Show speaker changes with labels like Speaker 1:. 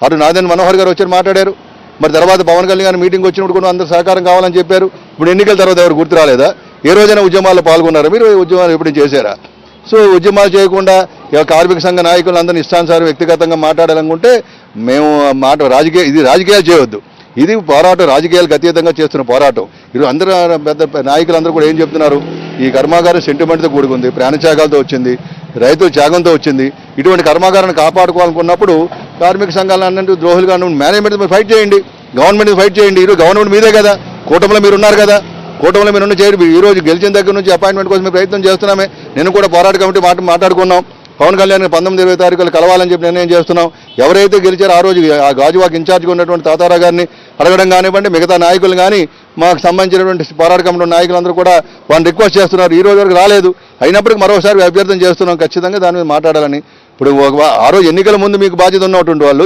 Speaker 1: అటు నాదెండ్ల మనోహర్ గారు వచ్చి మాట్లాడారు. మరి తర్వాత పవన్ కళ్యాణ్ మీటింగ్ వచ్చినప్పుడు కూడా అందరూ సహకారం కావాలని చెప్పారు. ఇప్పుడు ఎన్నికల తర్వాత ఎవరు గుర్తు రాలేదా? ఏ రోజైనా ఉద్యమాల్లో పాల్గొన్నారా? మీరు ఉద్యమాలు ఎప్పుడు చేశారా? సో ఉద్యమాలు చేయకుండా కార్మిక సంఘ నాయకులు అందరినీ ఇష్టానుసారం వ్యక్తిగతంగా మాట్లాడాలనుకుంటే మేము ఇది రాజకీయాలు చేయవద్దు. ఇది పోరాటం, రాజకీయాలకు అతీతంగా చేస్తున్న పోరాటం. ఇది అందరూ పెద్ద నాయకులందరూ కూడా ఏం చెప్తున్నారు? ఈ కర్మాగారం సెంటిమెంట్తో కూడుకుంది, ప్రాణత్యాగాలతో వచ్చింది, రైతుల త్యాగంతో వచ్చింది. ఇటువంటి కర్మాగారాన్ని కాపాడుకోవాలనుకున్నప్పుడు కార్మిక సంఘాలన్నింటి ద్రోహులుగా మేనేజ్మెంట్ మీద ఫైట్ చేయండి, గవర్నమెంట్ మీద ఫైట్ చేయండి. ఈరోజు గవర్నమెంట్ మీదే కదా, కూటమిలో మీరు ఉన్నారు కదా, కూటమిలో మీరు ఉన్న చేయరు. ఈ రోజు గెలిచిన దగ్గర నుంచి అపాయింట్మెంట్ కోసం మేము ప్రయత్నం చేస్తున్నామే. నేను కూడా పోరాట కమిటీ మాట్లాడుకున్నాం. పవన్ కళ్యాణ్ 19-20 తారీఖులు కలవాలని చెప్పి నిర్ణయం చేస్తున్నాం. ఎవరైతే గెలిచారో ఆ రోజు ఆ గాజువాక్ ఇన్ఛార్జ్గా ఉన్నటువంటి తాతారా గారిని అడగడం కానివ్వండి, మిగతా నాయకులు కానీ మాకు సంబంధించినటువంటి పోరాట కమిటీ నాయకులందరూ కూడా వాళ్ళని రిక్వెస్ట్ చేస్తున్నారు. ఈ రోజు వరకు రాలేదు. అయినప్పటికీ మరోసారి అభ్యర్థన చేస్తున్నాం, ఖచ్చితంగా దాని మీద మాట్లాడాలని. ఇప్పుడు ఆ రోజు ఎన్నికల ముందు మీకు బాధ్యత ఉన్నటువంటి వాళ్ళు